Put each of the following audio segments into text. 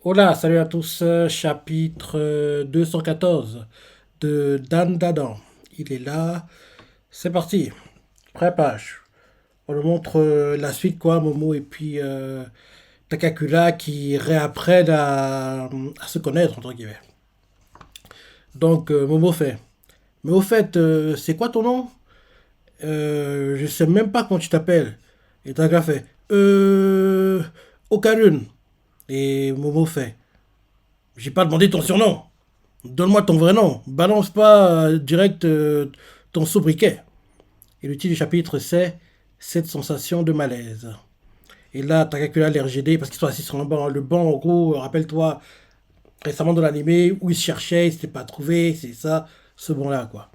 Hola, salut à tous, chapitre 214 de Dan Dadan. Il est là, c'est parti, prépage. On nous montre la suite, quoi, Momo et puis Takakura qui réapprennent à se connaître, entre guillemets. Donc, Momo fait. Mais au fait, c'est quoi ton nom? Je sais même pas comment tu t'appelles. Et Takakura fait. Okarun. Et Momo fait. J'ai pas demandé ton surnom. Donne-moi ton vrai nom. Balance pas direct ton sobriquet. Et le titre du chapitre, c'est cette sensation de malaise. Et là, Takakura l'RGD, parce qu'ils sont assis sur le banc. Le banc, en gros, rappelle-toi, récemment dans l'animé, où ils se cherchaient, ils s'étaient pas trouvés, c'est ça, ce banc-là, quoi.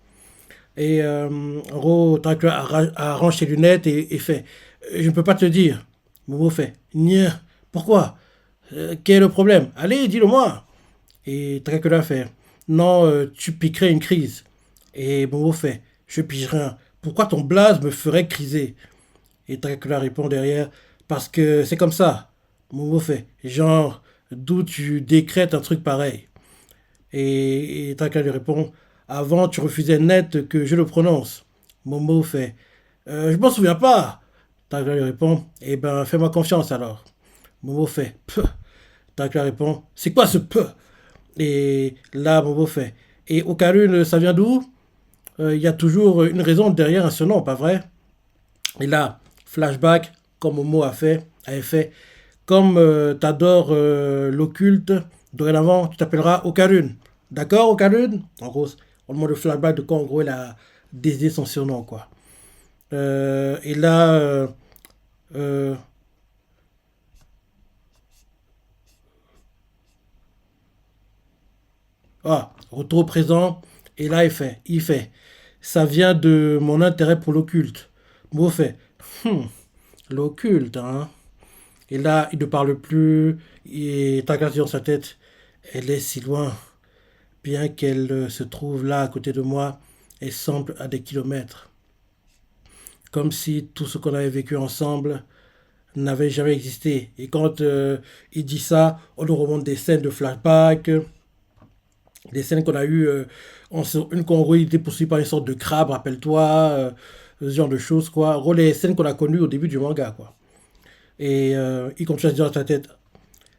Et en gros, Takakura arrange ses lunettes et fait Je ne peux pas te dire. Momo fait Nya, pourquoi quel est le problème? Allez, dis-le-moi. Et Dracula fait Non, tu piquerais une crise. Et Momo fait Je pige rien. Pourquoi ton blaze me ferait criser? Et Dracula répond derrière Parce que c'est comme ça. Momo fait Genre, d'où tu décrètes un truc pareil? Et Dracula lui répond Avant, tu refusais net que je le prononce. Momo fait Je m'en souviens pas. Dracula lui répond Eh ben, fais-moi confiance alors. Momo fait Peu. Dracula répond C'est quoi ce peu? Et là, Bobo fait. Et Okarune, ça vient d'où? Il y a toujours une raison derrière ce nom, pas vrai? Et là, flashback, comme Momo avait fait. Comme t'adores l'occulte, dorénavant, tu t'appelleras Okarune. D'accord, Okarune? En gros, on demande le flashback de quand, en gros, il a décidé son surnom, quoi. Et là, euh, retour au présent. Et là, il fait, ça vient de mon intérêt pour l'occulte. Mo fait, hmm, l'occulte, hein. Et là, il ne parle plus, et t'as dans sa tête, elle est si loin, bien qu'elle se trouve là à côté de moi, elle semble à des kilomètres. Comme si tout ce qu'on avait vécu ensemble n'avait jamais existé. Et quand il dit ça, on nous remonte des scènes de flashback, des scènes qu'on a eues, une qu'on était poursuivi par une sorte de crabe, rappelle-toi, ce genre de choses, quoi. En gros, les scènes qu'on a connues au début du manga, quoi. Et il continue à se dire dans sa tête,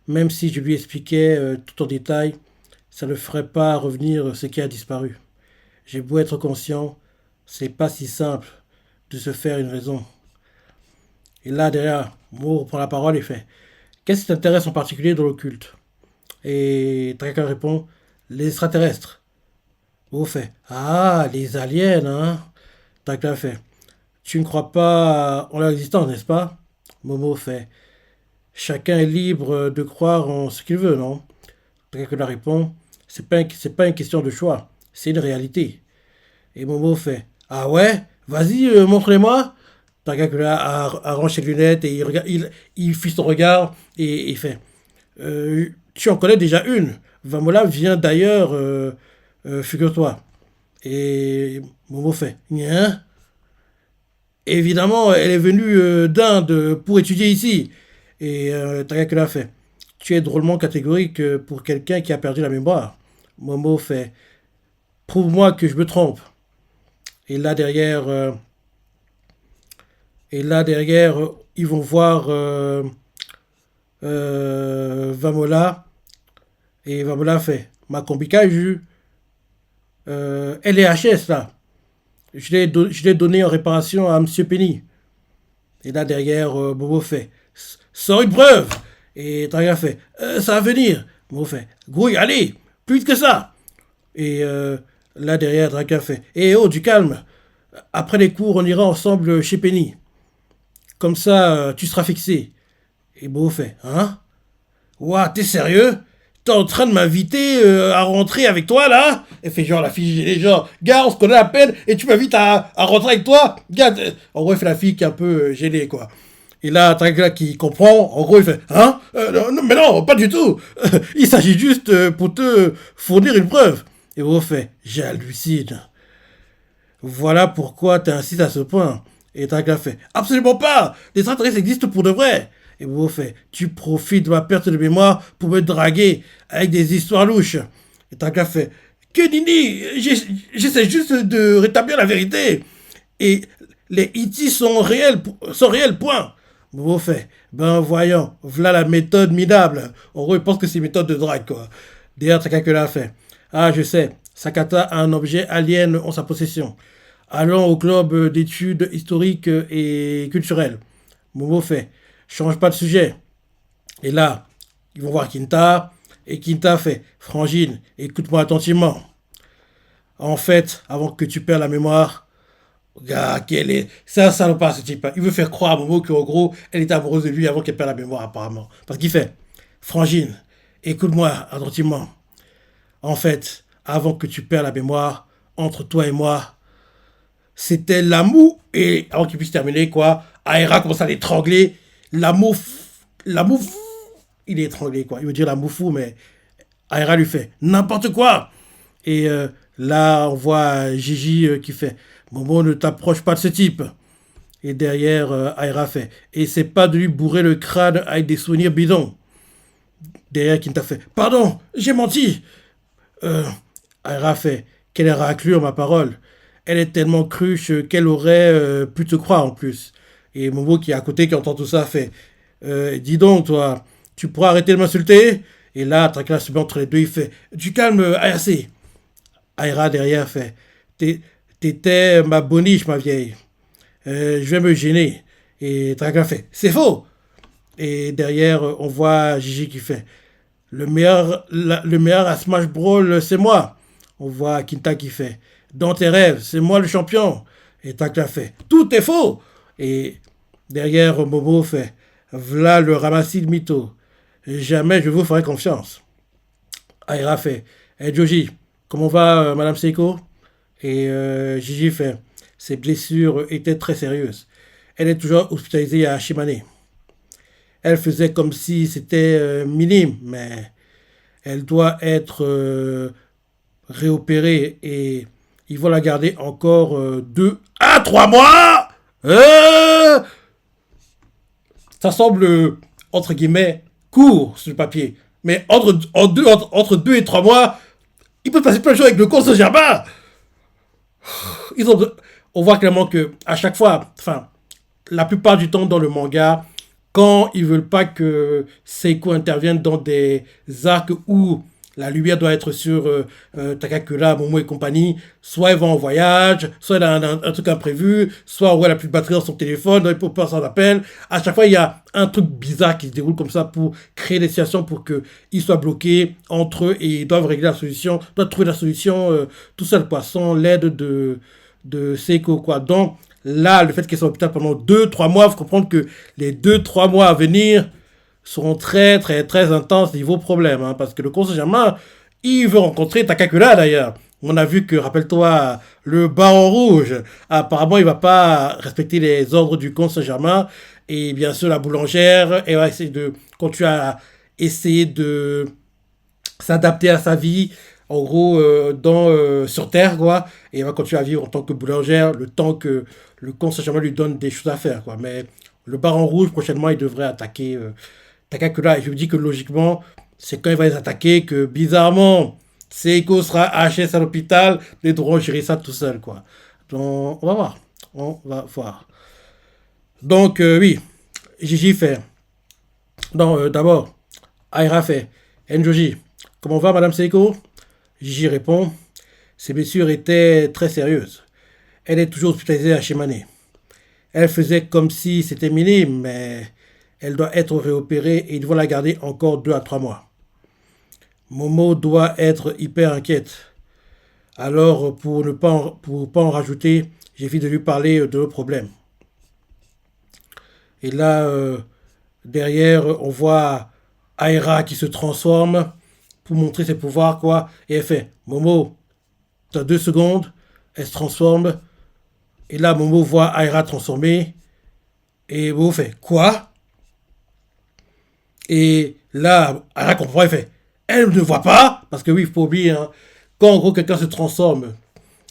même si je lui expliquais tout en détail, ça ne ferait pas revenir ce qui a disparu. J'ai beau être conscient, c'est pas si simple de se faire une raison. Et là, derrière, Moore prend la parole et fait Qu'est-ce qui t'intéresse en particulier dans l'occulte? Et Tracker répond Les extraterrestres. Moore fait Ah, les aliens, hein? Tracker fait Tu ne crois pas en leur existence, n'est-ce pas? Momo fait Chacun est libre de croire en ce qu'il veut, non? Dracula répond C'est pas une question de choix, c'est une réalité. Et Momo fait Ah ouais? Vas-y, montre-les-moi. Dracula arrange ses lunettes et il fuit son regard et il fait Tu en connais déjà une. Vamola vient d'ailleurs, figure-toi. Et Momo fait Nya. Évidemment, elle est venue d'Inde pour étudier ici. Et Dracula fait Tu es drôlement catégorique pour quelqu'un qui a perdu la mémoire. Momo fait Prouve-moi que je me trompe. Et là derrière, ils vont voir Vamola. Et Vamola fait Ma combiquage, elle est HS là. Je l'ai donné en réparation à Monsieur Penny. Et là derrière, Bobo fait Sors une preuve. Et Draga fait Ça va venir. Bobo fait Grouille, allez, plus vite que ça. Et là derrière, Draga fait oh, du calme. Après les cours, on ira ensemble chez Penny. Comme ça, tu seras fixé. Et Bobo fait Hein? Ouah, t'es sérieux? T'es en train de m'inviter à rentrer avec toi là? Elle fait genre la fille gênée, genre, gars, on se connaît à peine et tu m'invites à rentrer avec toi? Gars, en gros, il fait la fille qui est un peu gênée quoi. Et là, Dracula qui comprend, en gros, il fait Hein? Non, mais non, pas du tout. Il s'agit juste pour te fournir une preuve. Et Bobo fait J'hallucine. Voilà pourquoi tu insistes à ce point. Et Dracula fait Absolument pas. Les extraterrestres existent pour de vrai. Et Momo fait, tu profites de ma perte de mémoire pour me draguer avec des histoires louches. Et Taka fait, que Nini, j'essaie juste de rétablir la vérité. Et les E.T. sont réels, point. Momo fait, ben voyons, voilà la méthode minable. En gros, il pense que c'est une méthode de drague, quoi. D'ailleurs, Takakura fait, ah, je sais, Sakata a un objet alien en sa possession. Allons au club d'études historiques et culturelles. Momo fait, change pas de sujet. Et là, ils vont voir Kinta, et Kinta fait, Frangine, écoute-moi attentivement. En fait, avant que tu perds la mémoire, gars, quel est... C'est un salopard ce type. Il veut faire croire à Momo qu'en gros, elle était amoureuse de lui avant qu'elle perde la mémoire apparemment. Parce qu'il fait, Frangine, écoute-moi attentivement. En fait, avant que tu perds la mémoire, entre toi et moi, c'était l'amour. Et avant qu'il puisse terminer, quoi, Aira commence à l'étrangler. L'amour, l'amour, il est étranglé, quoi. Il veut dire l'amour fou, mais Aira lui fait n'importe quoi. Et là, on voit Gigi qui fait Momo, ne t'approche pas de ce type. Et derrière, Aira fait et c'est pas de lui bourrer le crâne avec des souvenirs bidons. Derrière, Kinta fait pardon, j'ai menti. Euh, Aira fait qu'elle a raclure ma parole. Elle est tellement cruche qu'elle aurait pu te croire en plus. Et Momo qui est à côté, qui entend tout ça, fait dis donc, toi, tu pourras arrêter de m'insulter. Et là, Takala se met entre les deux, il fait du calme, Ayase. Aira derrière fait t'étais ma boniche, ma vieille. Je vais me gêner. Et Takala fait c'est faux. Et derrière, on voit Gigi qui fait le meilleur à Smash Brawl, c'est moi. On voit Kinta qui fait dans tes rêves, c'est moi le champion. Et Takla fait tout est faux. Et derrière, Momo fait v'là le ramassis de mytho. Jamais je vous ferai confiance. Aira fait hey Joji, comment va Madame Seiko. Et Gigi fait ses blessures étaient très sérieuses. Elle est toujours hospitalisée à Shimane. Elle faisait comme si c'était minime, mais elle doit être réopérée et ils vont la garder encore 2 à 3 mois. Ça semble, entre guillemets, court sur le papier. Mais entre 2 et 3 mois, il peut passer plein de choses avec le cours Saint-Germain. Ils ont, on voit clairement que à chaque fois, enfin, la plupart du temps dans le manga, quand ils veulent pas que Seiko intervienne dans des arcs où la lumière doit être sur Takakura, Momo et compagnie, soit elle va en voyage, soit elle a un truc imprévu, soit ouais, elle a plus de batterie dans son téléphone, il peut pas s'en appel. À chaque fois, il y a un truc bizarre qui se déroule comme ça pour créer des situations pour qu'ils soient bloqués entre eux et ils doivent régler la solution, doivent trouver la solution tout seul, quoi, sans l'aide de Seiko, quoi. Donc, là, le fait qu'elle soit à l'hôpital pendant 2 à 3 mois, il faut comprendre que les 2 à 3 mois à venir seront très, très, très intenses niveau problème. Hein, parce que le conseil Saint-Germain, il veut rencontrer Takakura d'ailleurs. On a vu que, rappelle-toi, le baron rouge, apparemment, il va pas respecter les ordres du conseil Saint-Germain. Et bien sûr, la boulangère, elle va essayer de continuer à essayer de s'adapter à sa vie, en gros, sur Terre, quoi. Et elle va continuer à vivre en tant que boulangère le temps que le conseil Saint-Germain lui donne des choses à faire, quoi. Mais le baron rouge, prochainement, il devrait attaquer Takakura. Et je me dis que logiquement, c'est quand il va les attaquer que, bizarrement, Seiko sera HS à l'hôpital, les devront gérer ça tout seul, quoi. Donc, on va voir. On va voir. Donc, oui, Gigi fait. Non, d'abord, Aira fait. Njoji, comment va Madame Seiko. Gigi répond. Ses blessures étaient très sérieuses. Elle est toujours hospitalisée à Shimane. Elle faisait comme si c'était minime, mais elle doit être réopérée et ils vont la garder encore 2 à 3 mois. Momo doit être hyper inquiète. Alors, pour pas en rajouter, j'ai envie de lui parler de nos problèmes. Et là, derrière, on voit Aira qui se transforme pour montrer ses pouvoirs, quoi. Et elle fait Momo, t'as 2 secondes. Elle se transforme. Et là, Momo voit Aira transformée. Et Momo fait quoi. Et là, Aira comprend, elle fait elle ne voit pas. Parce que oui, il faut oublier, hein, quand en gros quelqu'un se transforme,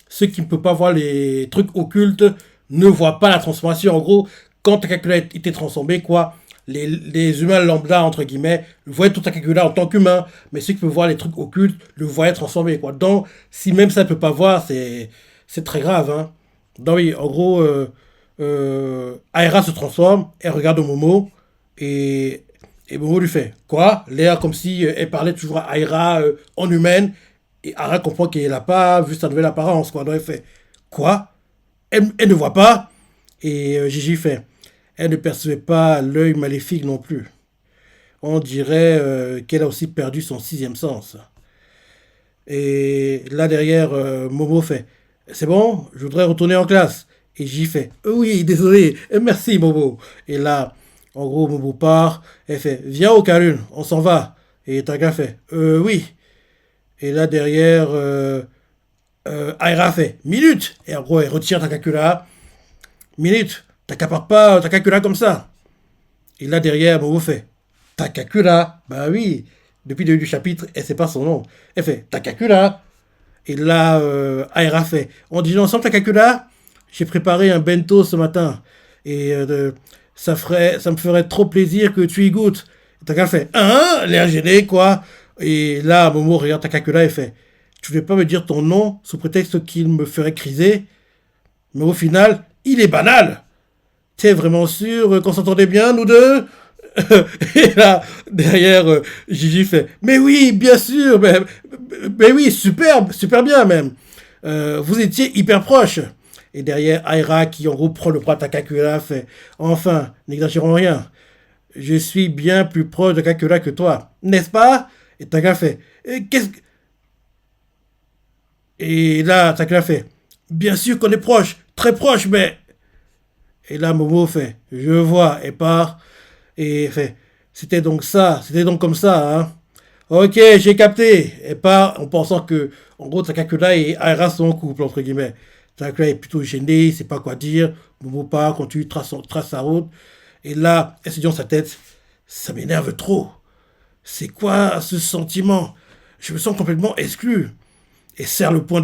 ceux qui ne peuvent pas voir les trucs occultes ne voient pas la transformation. En gros, quand quelqu'un a été transformé, quoi, les humains lambda, entre guillemets, voient tout Takakura en tant qu'humain, mais ceux qui peuvent voir les trucs occultes le voient transformé, quoi. Donc, si même ça ne peut pas voir, c'est très grave, hein. Donc oui, en gros, Aira se transforme, elle regarde Momo, et, et Momo lui fait quoi? L'air comme si elle parlait toujours à Aira en humaine, et Aira comprend qu'elle n'a pas vu sa nouvelle apparence, quoi. Donc elle fait quoi? Elle ne voit pas, et Gigi fait elle ne percevait pas l'œil maléfique non plus. On dirait qu'elle a aussi perdu son sixième sens. Et là derrière, Momo fait c'est bon, je voudrais retourner en classe. Et j'y fais oui, désolé, merci Momo. Et là, en gros, Momo part, elle fait viens au Kalun, on s'en va. Et Taka fait oui. Et là derrière, Aira fait minute. Et en gros, elle retire Takakura. Minute, t'accapares pas Takakura comme ça. Et là derrière, Momo fait Takakura. Bah oui, depuis le début du chapitre, elle sait pas son nom. Elle fait Takakura. Et là, Aira fait on dîne ensemble, Takakura. J'ai préparé un bento ce matin. Et ça me ferait trop plaisir que tu y goûtes. Et Takakura fait hein, l'air gêné, quoi. Et là, Momo regarde Takakura et fait tu ne veux pas me dire ton nom sous prétexte qu'il me ferait criser. Mais au final, il est banal. T'es vraiment sûr qu'on s'entendait bien, nous deux? Et là, derrière, Gigi fait mais oui, bien sûr, mais oui, super, super bien même. Vous étiez hyper proches. Et derrière, Aira, qui en gros prend le bras de Takakura, fait enfin, n'exagérons rien. Je suis bien plus proche de Takakura que toi, n'est-ce pas? Et Takakura fait qu'est-ce que. Et là, Takakura fait bien sûr qu'on est proches, très proches, mais. Et là, Momo fait je vois, et part. Et fait, c'était donc ça, c'était donc comme ça, hein. Ok, j'ai capté. Et pas en pensant que, en gros, Takakura et Aira sont en couple, entre guillemets. Takakura est plutôt gêné, il sait pas quoi dire. Momo part, continue, trace sa route. Et là, elle se dit dans sa tête, ça m'énerve trop. C'est quoi ce sentiment? Je me sens complètement exclu. Et serre le poing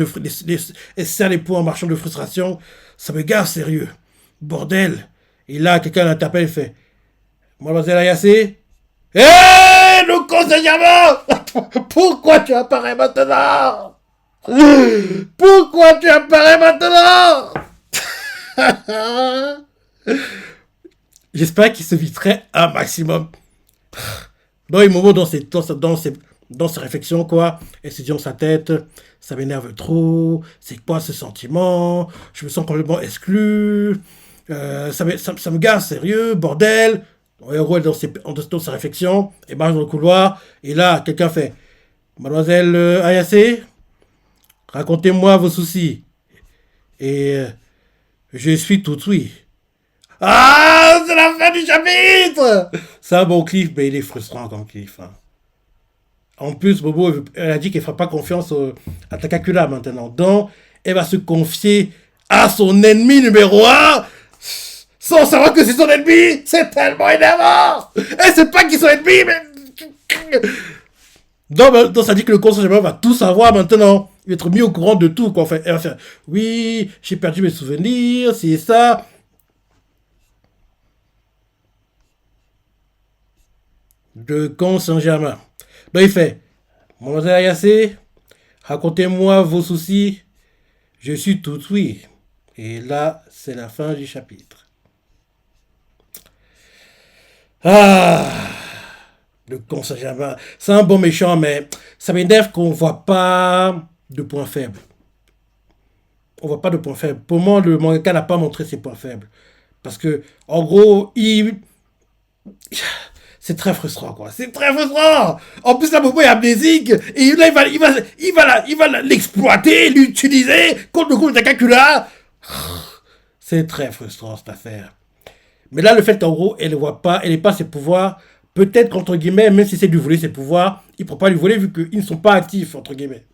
et serre les poings en marchant de frustration. Ça me gave sérieux. Bordel. Et là, quelqu'un l'interpelle et fait Mademoiselle Ayase. Hé, nous conseillons. Pourquoi tu apparais maintenant? Pourquoi tu apparais maintenant? J'espère qu'il se vitrait un maximum. Dans les moments, dans ses réflexions, quoi, elle se dit dans sa tête, ça m'énerve trop, c'est quoi ce sentiment? Je me sens complètement exclu, ça me gave sérieux, bordel. En gros, elle dans sa réflexion, elle marche dans le couloir, et là, quelqu'un fait Mademoiselle Ayase, racontez-moi vos soucis. Et je suis tout oui. Ah, c'est la fin du chapitre! C'est un bon cliff, mais il est frustrant comme cliff. Hein. En plus, Bobo, elle a dit qu'elle ne fera pas confiance à Takakura maintenant. Donc, elle va se confier à son ennemi numéro un sans savoir que c'est son ennemi. C'est tellement énervant. Elle sait pas qu'ils sont ennemis, mais. Donc, ça dit que le conseil va tout savoir maintenant. Il va être mis au courant de tout. Quoi. Enfin, elle va faire oui, j'ai perdu mes souvenirs, c'est ça. De Camp Saint-Germain. Donc il fait Mademoiselle Ayase, racontez-moi vos soucis. Je suis tout oui. Et là, c'est la fin du chapitre. Ah, le Camp Saint-Germain. C'est un bon méchant, mais ça m'énerve qu'on ne voit pas de points faibles. On voit pas de points faibles. Pour moi, le mangaka n'a pas montré ses points faibles. Parce que, en gros, c'est très frustrant, quoi. C'est très frustrant. En plus, la Bobo est amnésique. Et là, il va l'exploiter, l'utiliser contre le coup de Takakura. C'est très frustrant, cette affaire. Mais là, le fait qu'en gros, elle ne voit pas, elle n'est pas ses pouvoirs, peut-être qu'entre guillemets, même si c'est lui voler ses pouvoirs, il ne peut pas lui voler vu qu'ils ne sont pas actifs, entre guillemets.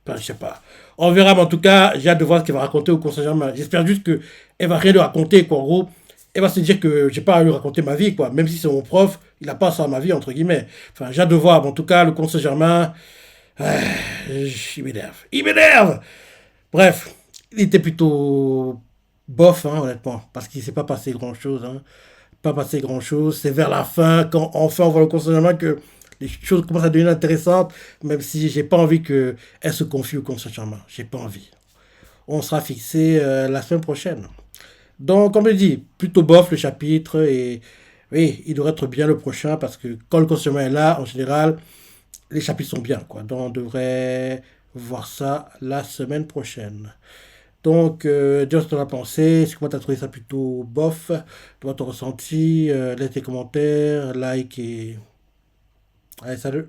Enfin, je sais pas. On verra, mais en tout cas, j'ai hâte de voir ce qu'elle va raconter au conseil germain. J'espère juste qu'elle va rien lui raconter, quoi. En gros, elle va se dire que j'ai pas à lui raconter ma vie, quoi. Même si c'est mon prof, il n'a pas ça à ma vie, entre guillemets. Enfin, j'ai hâte de voir. Mais en tout cas, le conseil germain, il m'énerve. Il m'énerve. Bref, il était plutôt bof, hein, honnêtement, parce qu'il ne s'est pas passé grand-chose. Hein. pas passé grand-chose. C'est vers la fin, quand enfin on voit le conditionnement, que les choses commencent à devenir intéressantes, même si j'ai pas envie qu'elle se confie au conditionnement. J'ai pas envie. On sera fixé la semaine prochaine. Donc, comme je dis, plutôt bof le chapitre et oui, il devrait être bien le prochain parce que quand le conditionnement est là, en général, les chapitres sont bien, quoi. Donc, on devrait voir ça la semaine prochaine. Donc, dis-moi ce que tu en as pensé. Si comment tu as trouvé ça plutôt bof, toi ton ressenti, laisse tes commentaires, like et. Allez, salut!